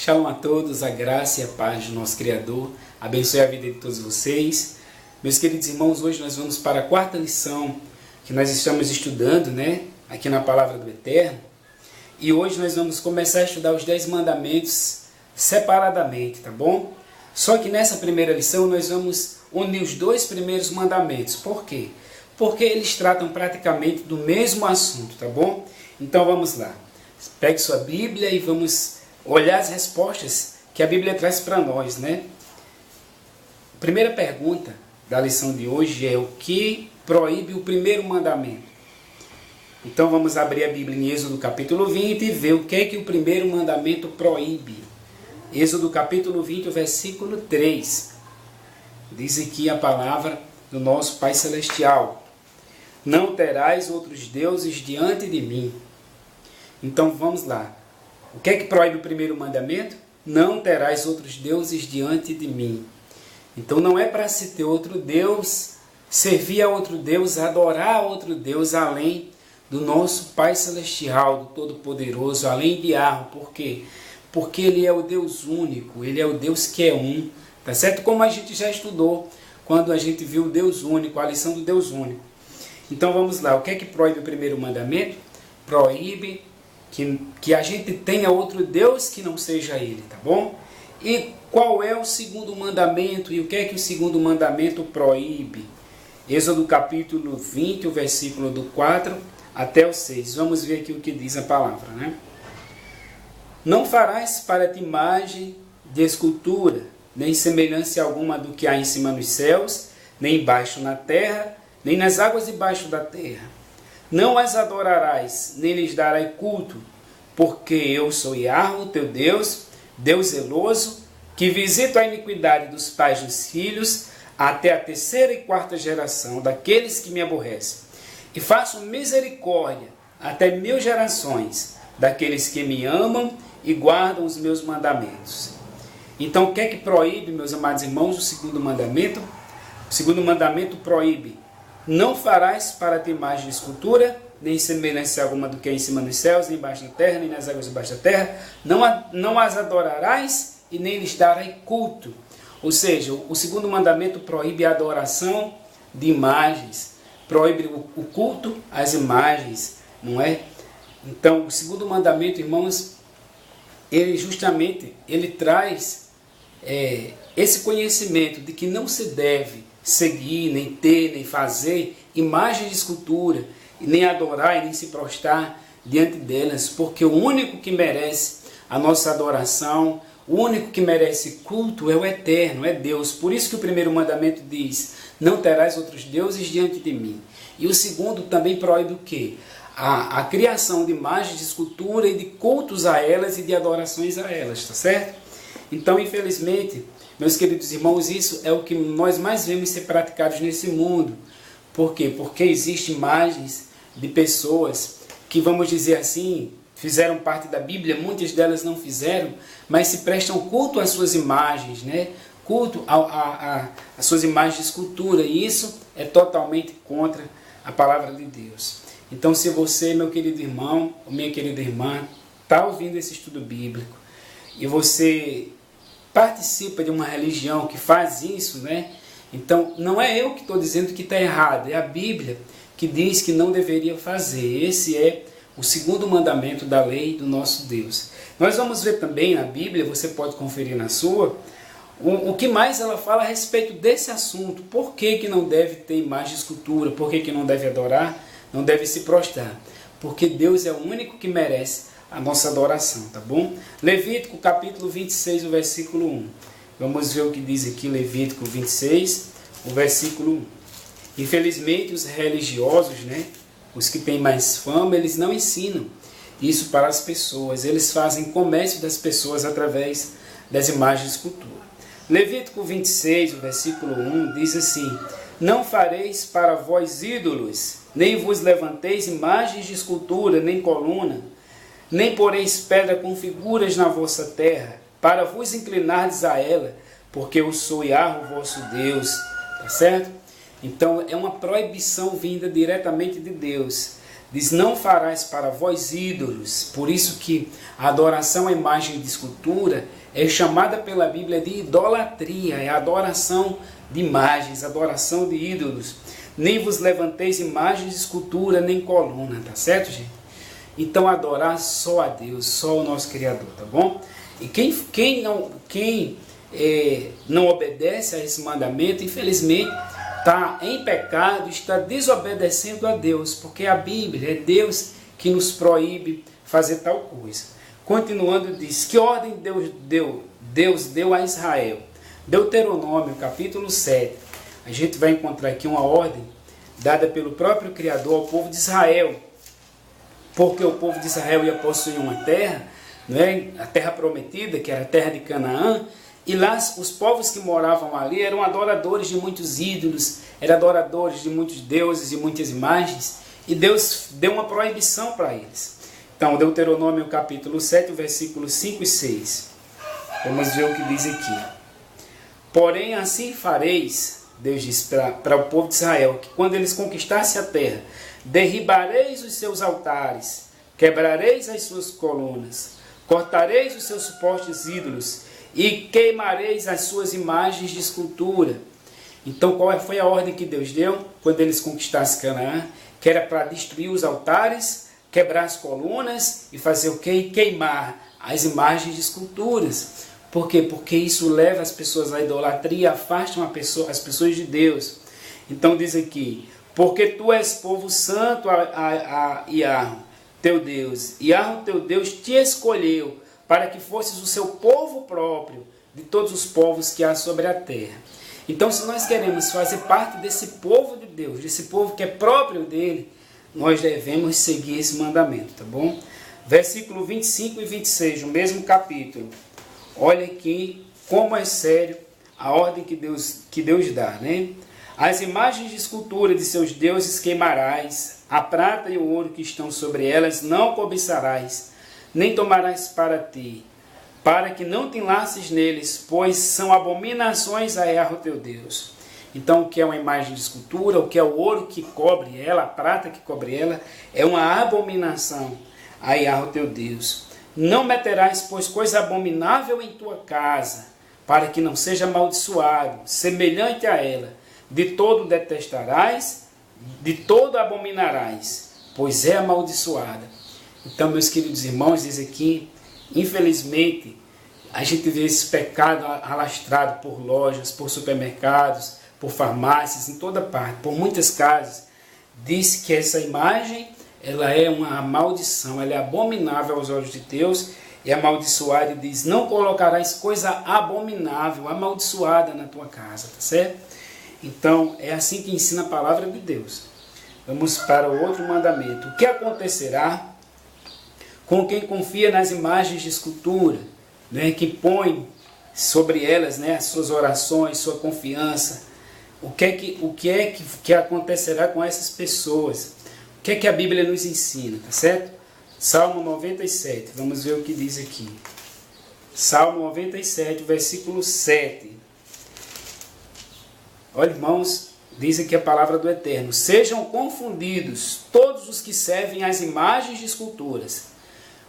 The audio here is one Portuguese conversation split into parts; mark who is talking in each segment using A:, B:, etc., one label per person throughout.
A: Shalom a todos, a graça e a paz do nosso Criador abençoe a vida de todos vocês. Meus queridos irmãos, hoje nós vamos para a quarta lição que nós estamos estudando, aqui na Palavra do Eterno. E hoje nós vamos começar a estudar os 10 mandamentos separadamente, tá bom? Só que nessa primeira lição nós vamos unir os 2 primeiros mandamentos. Por quê? Porque eles tratam praticamente do mesmo assunto, tá bom? Então vamos lá. Pegue sua Bíblia e vamos olhar as respostas que a Bíblia traz para nós, A primeira pergunta da lição de hoje é: o que proíbe o primeiro mandamento? Então vamos abrir a Bíblia em Êxodo capítulo 20 e ver o que é que o primeiro mandamento proíbe. Êxodo capítulo 20, versículo 3. Diz aqui a palavra do nosso Pai Celestial: não terás outros deuses diante de mim. Então vamos lá. O que é que proíbe o primeiro mandamento? Não terás outros deuses diante de mim. Então não é para se ter outro Deus, servir a outro Deus, adorar a outro Deus além do nosso Pai Celestial, do Todo-Poderoso, além de Yahweh. Por quê? Porque Ele é o Deus único, Ele é o Deus que é um. Tá certo? Como a gente já estudou quando a gente viu o Deus único, a lição do Deus único. Então vamos lá. O que é que proíbe o primeiro mandamento? Proíbe que a gente tenha outro Deus que não seja Ele, tá bom? E qual é o segundo mandamento? E o que é que o segundo mandamento proíbe? Êxodo capítulo 20, o versículo do 4 até o 6. Vamos ver aqui o que diz a palavra, Não farás para ti imagem de escultura, nem semelhança alguma do que há em cima nos céus, nem embaixo na terra, nem nas águas debaixo da terra. Não as adorarás, nem lhes darás culto, porque eu sou Yahweh, teu Deus, Deus zeloso, que visito a iniquidade dos pais dos filhos, até a 3ª e 4ª geração daqueles que me aborrecem. E faço misericórdia até 1000 gerações daqueles que me amam e guardam os meus mandamentos. Então, o que é que proíbe, meus amados irmãos, o segundo mandamento? O segundo mandamento proíbe: não farás para ti imagem de escultura, nem semelhança alguma do que é em cima dos céus, nem embaixo da terra, nem nas águas debaixo da terra. Não as adorarás e nem lhes darás culto. Ou seja, o segundo mandamento proíbe a adoração de imagens, proíbe o culto às imagens, não é? Então, o segundo mandamento, irmãos, ele traz esse conhecimento de que não se deve seguir, nem ter, nem fazer imagens de escultura, nem adorar e nem se prostrar diante delas, porque o único que merece a nossa adoração, o único que merece culto é o Eterno, é Deus. Por isso que o primeiro mandamento diz: não terás outros deuses diante de mim. E o segundo também proíbe o quê? A criação de imagens de escultura e de cultos a elas e de adorações a elas, tá certo? Então, infelizmente, meus queridos irmãos, isso é o que nós mais vemos ser praticados nesse mundo. Por quê? Porque existem imagens de pessoas que, vamos dizer assim, fizeram parte da Bíblia, muitas delas não fizeram, mas se prestam culto às suas imagens, culto às suas imagens de escultura, e isso é totalmente contra a palavra de Deus. Então, se você, meu querido irmão, ou minha querida irmã, está ouvindo esse estudo bíblico, e você participa de uma religião que faz isso, então não é eu que estou dizendo que está errado, é a Bíblia que diz que não deveria fazer. Esse é o segundo mandamento da lei do nosso Deus. Nós vamos ver também na Bíblia, você pode conferir na sua, o que mais ela fala a respeito desse assunto. Por que não deve ter imagem de escultura? Por que não deve adorar? Não deve se prostrar? Porque Deus é o único que merece a nossa adoração, tá bom? Levítico capítulo 26, o versículo 1. Vamos ver o que diz aqui Levítico 26, o versículo 1. Infelizmente os religiosos, os que têm mais fama, eles não ensinam isso para as pessoas. Eles fazem comércio das pessoas através das imagens de escultura. Levítico 26, o versículo 1, diz assim: não fareis para vós ídolos, nem vos levanteis imagens de escultura, nem coluna, nem poreis pedra com figuras na vossa terra, para vos inclinardes a ela, porque eu sou Yahweh, vosso Deus. Tá certo? Então é uma proibição vinda diretamente de Deus. Diz, não farás para vós ídolos. Por isso que a adoração à imagem de escultura é chamada pela Bíblia de idolatria. É a adoração de imagens, adoração de ídolos. Nem vos levanteis imagens de escultura, nem coluna, tá certo, gente? Então adorar só a Deus, só o nosso Criador, tá bom? E quem não obedece a esse mandamento, infelizmente, está em pecado, está desobedecendo a Deus, porque a Bíblia é Deus que nos proíbe fazer tal coisa. Continuando, diz, que ordem Deus deu a Israel? Deuteronômio, capítulo 7. A gente vai encontrar aqui uma ordem dada pelo próprio Criador ao povo de Israel, porque o povo de Israel ia possuir uma terra, não é? A terra prometida, que era a terra de Canaã, e lá os povos que moravam ali eram adoradores de muitos ídolos, eram adoradores de muitos deuses e muitas imagens, e Deus deu uma proibição para eles. Então, Deuteronômio capítulo 7, versículos 5 e 6. Vamos ver o que diz aqui. Porém, assim fareis, Deus diz para o povo de Israel, que quando eles conquistassem a terra, derribareis os seus altares, quebrareis as suas colunas, cortareis os seus supostos ídolos, e queimareis as suas imagens de escultura. Então, qual foi a ordem que Deus deu quando eles conquistassem Canaã? Que era para destruir os altares, quebrar as colunas e fazer o quê? Queimar as imagens de esculturas. Por quê? Porque isso leva as pessoas à idolatria, afastam as pessoas de Deus. Então diz aqui, porque tu és povo santo a Yahweh, teu Deus. Yahweh, teu Deus, te escolheu para que fosses o seu povo próprio de todos os povos que há sobre a terra. Então, se nós queremos fazer parte desse povo de Deus, desse povo que é próprio dele, nós devemos seguir esse mandamento, tá bom? Versículo 25 e 26, no mesmo capítulo. Olha aqui como é sério a ordem que Deus dá, né? As imagens de escultura de seus deuses queimarás, a prata e o ouro que estão sobre elas não cobiçarás, nem tomarás para ti, para que não te enlaces neles, pois são abominações a Yahweh teu Deus. Então, o que é uma imagem de escultura, o que é o ouro que cobre ela, a prata que cobre ela, é uma abominação a Yahweh teu Deus. Não meterás, pois, coisa abominável em tua casa, para que não seja amaldiçoado, semelhante a ela. De todo detestarás, de todo abominarás, pois é amaldiçoada. Então, meus queridos irmãos, diz aqui, infelizmente, a gente vê esse pecado alastrado por lojas, por supermercados, por farmácias, em toda parte, por muitas casas. Diz que essa imagem, ela é uma maldição, ela é abominável aos olhos de Deus, e amaldiçoada, e diz, não colocarás coisa abominável, amaldiçoada na tua casa, tá certo? Então, é assim que ensina a palavra de Deus. Vamos para o outro mandamento. O que acontecerá com quem confia nas imagens de escultura, né, que põe sobre elas, né, as suas orações, sua confiança? O que é que acontecerá com essas pessoas? O que é que a Bíblia nos ensina, tá certo? Salmo 97, vamos ver o que diz aqui. Salmo 97, versículo 7. Olha, irmãos, diz aqui a palavra do Eterno. Sejam confundidos todos os que servem às imagens de esculturas,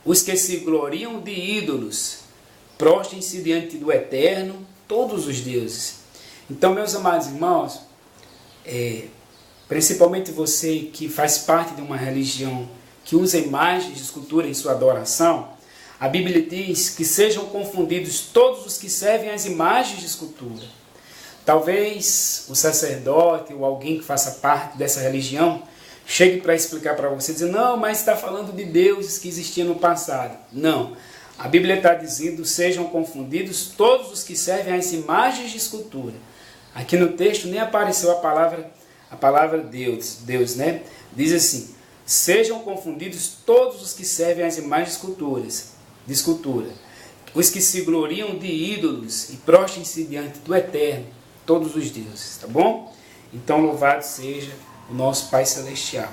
A: os que se gloriam de ídolos, prostrem-se diante do Eterno, todos os deuses. Então, meus amados irmãos, principalmente você que faz parte de uma religião que usa imagens de escultura em sua adoração, a Bíblia diz que sejam confundidos todos os que servem às imagens de escultura. Talvez o sacerdote ou alguém que faça parte dessa religião chegue para explicar para você, dizer, não, mas está falando de deuses que existiam no passado. Não, a Bíblia está dizendo, sejam confundidos todos os que servem às imagens de escultura. Aqui no texto nem apareceu a palavra Deus, né? Diz assim, sejam confundidos todos os que servem às imagens de escultura, os que se gloriam de ídolos e prostrem-se diante do Eterno, todos os deuses, tá bom? Então, louvado seja o nosso Pai Celestial.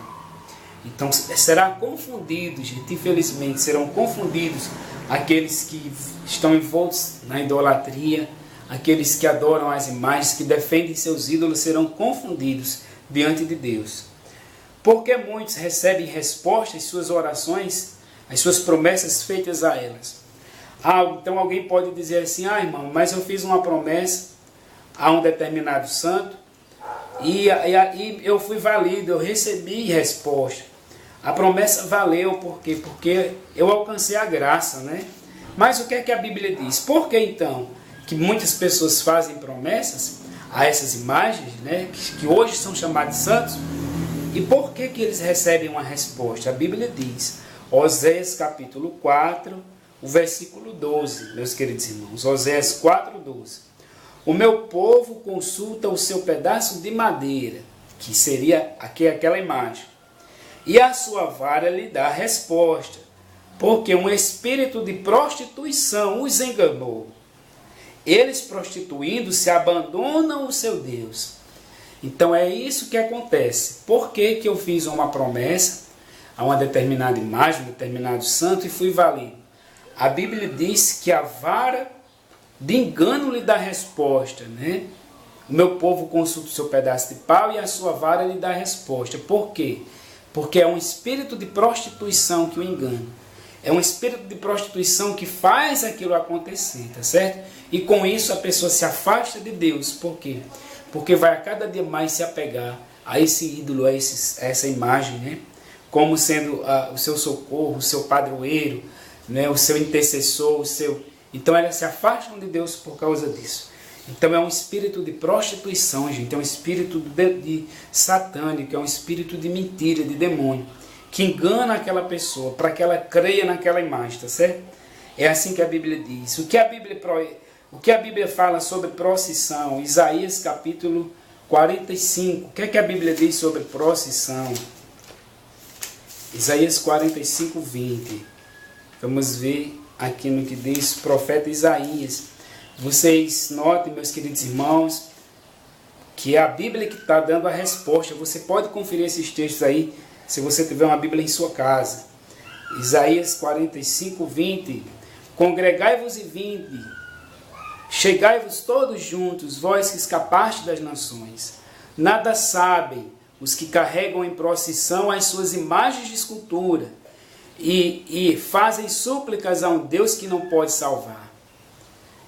A: Então, será confundido, gente, infelizmente, serão confundidos aqueles que estão envoltos na idolatria, aqueles que adoram as imagens, que defendem seus ídolos, serão confundidos diante de Deus. Porque muitos recebem resposta às suas orações, às suas promessas feitas a elas. Então alguém pode dizer assim, irmão, mas eu fiz uma promessa a um determinado santo e eu fui válido, eu recebi resposta. A promessa valeu, por quê? Porque eu alcancei a graça, né? Mas o que é que a Bíblia diz? Por que então que muitas pessoas fazem promessas a essas imagens, né, que hoje são chamados santos, e por que que eles recebem uma resposta? A Bíblia diz, Oséias capítulo 4, o versículo 12, meus queridos irmãos, Oséias 4, 12. O meu povo consulta o seu pedaço de madeira, que seria aqui aquela imagem, e a sua vara lhe dá a resposta, porque um espírito de prostituição os enganou. Eles, prostituindo-se, abandonam o seu Deus. Então é isso que acontece. Por que que eu fiz uma promessa a uma determinada imagem, um determinado santo, e fui válido? A Bíblia diz que a vara de engano lhe dá resposta, né? O meu povo consulta o seu pedaço de pau e a sua vara lhe dá resposta. Por quê? Porque é um espírito de prostituição que o engana. É um espírito de prostituição que faz aquilo acontecer, tá certo? E com isso a pessoa se afasta de Deus. Por quê? Porque vai a cada dia mais se apegar a esse ídolo, a essa imagem, né? Como sendo o seu socorro, o seu padroeiro, né? O seu intercessor, Então elas se afastam de Deus por causa disso. Então é um espírito de prostituição, gente. É um espírito de satânico, é um espírito de mentira, de demônio, que engana aquela pessoa para que ela creia naquela imagem, tá certo? É assim que a Bíblia diz. O que a Bíblia fala sobre procissão? Isaías capítulo 45. O que é que a Bíblia diz sobre procissão? Isaías 45, 20. Vamos ver aqui no que diz o profeta Isaías. Vocês notem, meus queridos irmãos, que é a Bíblia que está dando a resposta. Você pode conferir esses textos aí, se você tiver uma Bíblia em sua casa. Isaías 45, 20. Congregai-vos e vinde, chegai-vos todos juntos, vós que escapaste das nações. Nada sabem os que carregam em procissão as suas imagens de escultura e fazem súplicas a um Deus que não pode salvar.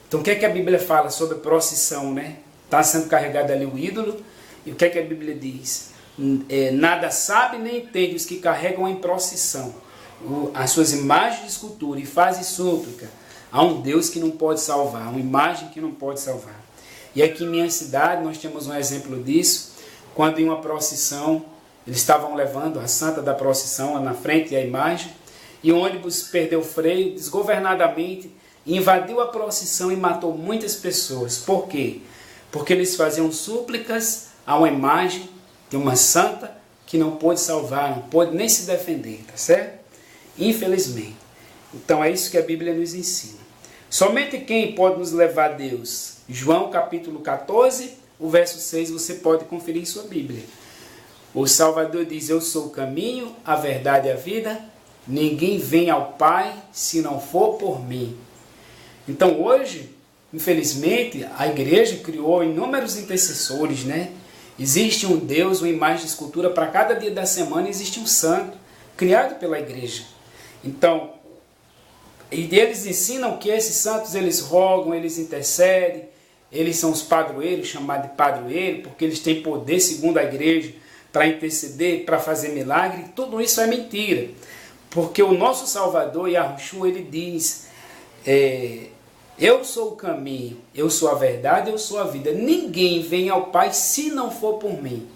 A: Então o que é que a Bíblia fala sobre procissão, né? Está sendo carregado ali o ídolo, e o que é que a Bíblia diz? Nada sabe nem entende os que carregam em procissão as suas imagens de escultura e fazem súplica a um Deus que não pode salvar, uma imagem que não pode salvar. E aqui em minha cidade nós temos um exemplo disso, quando em uma procissão eles estavam levando a santa da procissão na frente da imagem, e o ônibus perdeu o freio desgovernadamente, invadiu a procissão e matou muitas pessoas. Por quê? Porque eles faziam súplicas a uma imagem de uma santa que não pôde salvar, não pôde nem se defender, tá certo? Infelizmente. Então é isso que a Bíblia nos ensina. Somente quem pode nos levar a Deus? João capítulo 14, o verso 6, você pode conferir em sua Bíblia. O Salvador diz, eu sou o caminho, a verdade e a vida. Ninguém vem ao Pai se não for por mim. Então hoje, infelizmente, a igreja criou inúmeros intercessores, né? Existe um Deus, uma imagem de escultura, para cada dia da semana existe um santo, criado pela igreja. Então, e eles ensinam que esses santos, eles rogam, eles intercedem, eles são os padroeiros, chamados de padroeiro, porque eles têm poder, segundo a igreja, para interceder, para fazer milagre. Tudo isso é mentira, porque o nosso Salvador, Yahushua, ele diz, eu sou o caminho, eu sou a verdade, eu sou a vida. Ninguém vem ao Pai se não for por mim.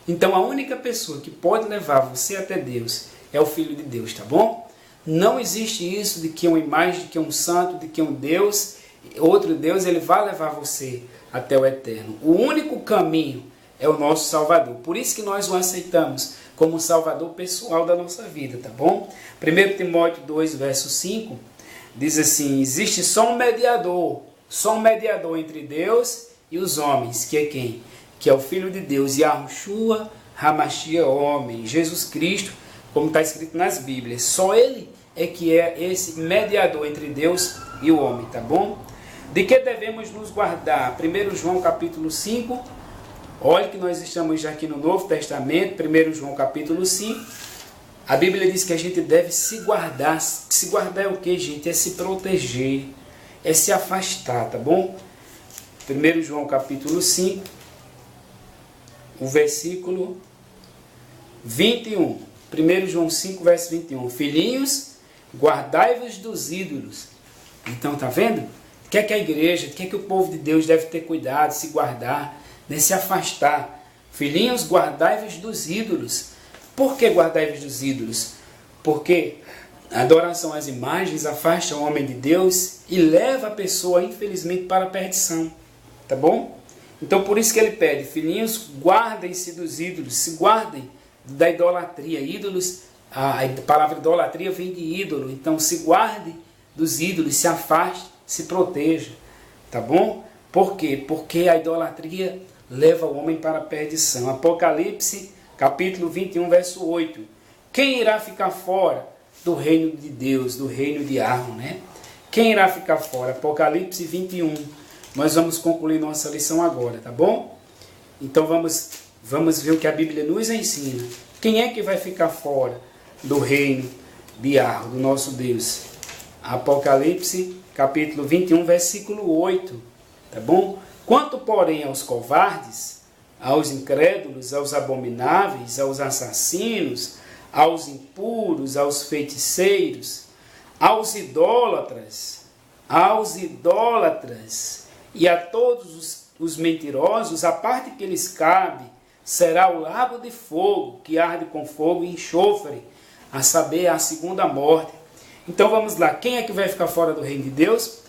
A: Então a única pessoa que pode levar você até Deus é o Filho de Deus, tá bom? Não existe isso de que uma imagem, de que um santo, de que um Deus, outro Deus, ele vai levar você até o eterno. O único caminho é o nosso Salvador. Por isso que nós o aceitamos como Salvador pessoal da nossa vida, tá bom? 1 Timóteo 2, verso 5, diz assim, existe só um mediador entre Deus e os homens, que é quem? Que é o Filho de Deus, Yahushua HaMashiach, homem, Jesus Cristo, como está escrito nas Bíblias. Só Ele é que é esse mediador entre Deus e o homem, tá bom? De que devemos nos guardar? 1 João capítulo 5, Olha que nós estamos já aqui no Novo Testamento, 1 João capítulo 5. A Bíblia diz que a gente deve se guardar. Se guardar é o que, gente? É se proteger, é se afastar, tá bom? 1 João capítulo 5, o versículo 21. 1 João 5, verso 21. Filhinhos, guardai-vos dos ídolos. Então, tá vendo? O que é que a igreja, o que é que o povo de Deus deve ter cuidado, se guardar, né? Se afastar. Filhinhos, guardai-vos dos ídolos. Por que guardai-vos dos ídolos? Porque a adoração às imagens afasta o homem de Deus e leva a pessoa, infelizmente, para a perdição. Tá bom? Então, por isso que ele pede, filhinhos, guardem-se dos ídolos, se guardem da idolatria. Ídolos, a palavra idolatria vem de ídolo. Então, se guarde dos ídolos, se afaste, se proteja. Tá bom? Por quê? Porque a idolatria leva o homem para a perdição. Apocalipse, capítulo 21, verso 8. Quem irá ficar fora do reino de Deus, do reino de Arron, né? Quem irá ficar fora? Apocalipse 21. Nós vamos concluir nossa lição agora, tá bom? Então vamos ver o que a Bíblia nos ensina. Quem é que vai ficar fora do reino de Arron, do nosso Deus? Apocalipse, capítulo 21, versículo 8, tá bom? Quanto, porém, aos covardes, aos incrédulos, aos abomináveis, aos assassinos, aos impuros, aos feiticeiros, aos idólatras e a todos os mentirosos, a parte que lhes cabe será o lago de fogo, que arde com fogo e enxofre, a saber, a segunda morte. Então vamos lá, quem é que vai ficar fora do reino de Deus?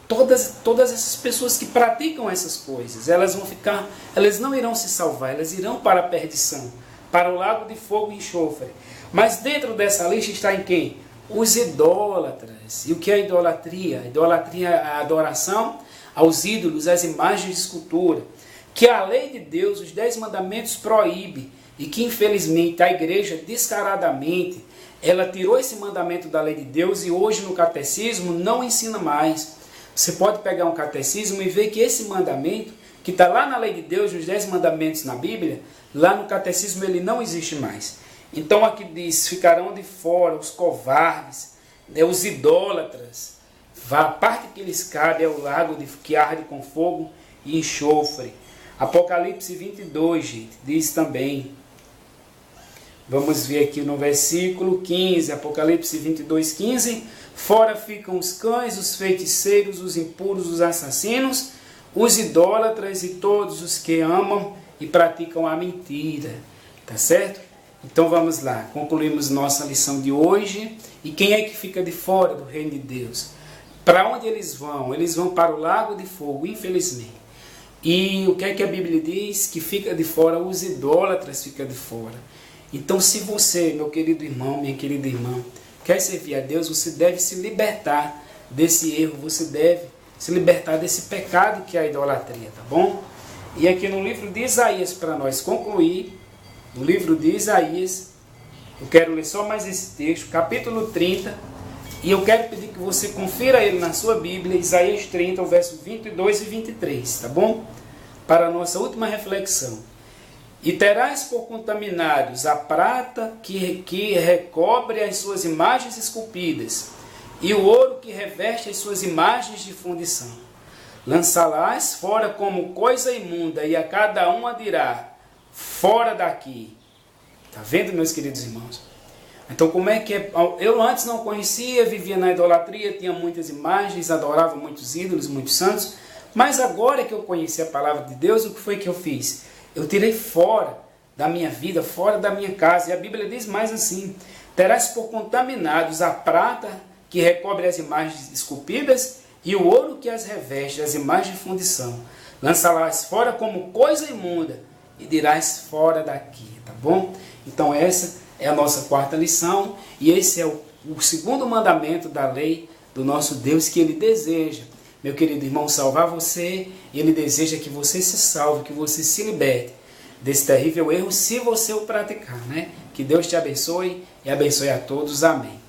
A: Todas essas pessoas que praticam essas coisas, elas não irão se salvar, elas irão para a perdição, para o lago de fogo e enxofre. Mas dentro dessa lista está em quem? Os idólatras. E o que é a idolatria? A idolatria é a adoração aos ídolos, às imagens de escultura, que a lei de Deus, os 10 mandamentos proíbe, e que infelizmente a igreja descaradamente, ela tirou esse mandamento da lei de Deus e hoje no catecismo não ensina mais. Você pode pegar um catecismo e ver que esse mandamento, que está lá na lei de Deus, os 10 mandamentos na Bíblia, lá no catecismo ele não existe mais. Então aqui diz, ficarão de fora os covardes, os idólatras, a parte que lhes cabe é o lago que arde com fogo e enxofre. Apocalipse 22, gente, diz também, vamos ver aqui no versículo 15, Apocalipse 22, 15, fora ficam os cães, os feiticeiros, os impuros, os assassinos, os idólatras e todos os que amam e praticam a mentira. Tá certo? Então vamos lá, concluímos nossa lição de hoje. E quem é que fica de fora do reino de Deus? Para onde eles vão? Eles vão para o lago de fogo, infelizmente. E o que é que a Bíblia diz? Que fica de fora, os idólatras ficam de fora. Então se você, meu querido irmão, minha querida irmã, quer servir a Deus, você deve se libertar desse erro, você deve se libertar desse pecado que é a idolatria, tá bom? E aqui no livro de Isaías, para nós concluir, no livro de Isaías, eu quero ler só mais esse texto, capítulo 30, e eu quero pedir que você confira ele na sua Bíblia, Isaías 30, o verso 22 e 23, tá bom? Para a nossa última reflexão. E terás por contaminados a prata que recobre as suas imagens esculpidas, e o ouro que reveste as suas imagens de fundição. Lançá-las fora como coisa imunda, e a cada uma dirá, fora daqui. Está vendo, meus queridos irmãos? Então, como é que é? Eu antes não conhecia, vivia na idolatria, tinha muitas imagens, adorava muitos ídolos, muitos santos, mas agora que eu conheci a palavra de Deus, o que foi que eu fiz? Eu tirei fora da minha vida, fora da minha casa. E a Bíblia diz mais assim, terás por contaminados a prata que recobre as imagens esculpidas e o ouro que as reveste, as imagens de fundição. Lançá-las fora como coisa imunda e dirás fora daqui, tá bom? Então essa é a nossa quarta lição e esse é o segundo mandamento da lei do nosso Deus que Ele deseja, meu querido irmão, salvar você. E Ele deseja que você se salve, que você se liberte desse terrível erro se você o praticar, né? Que Deus te abençoe e abençoe a todos. Amém.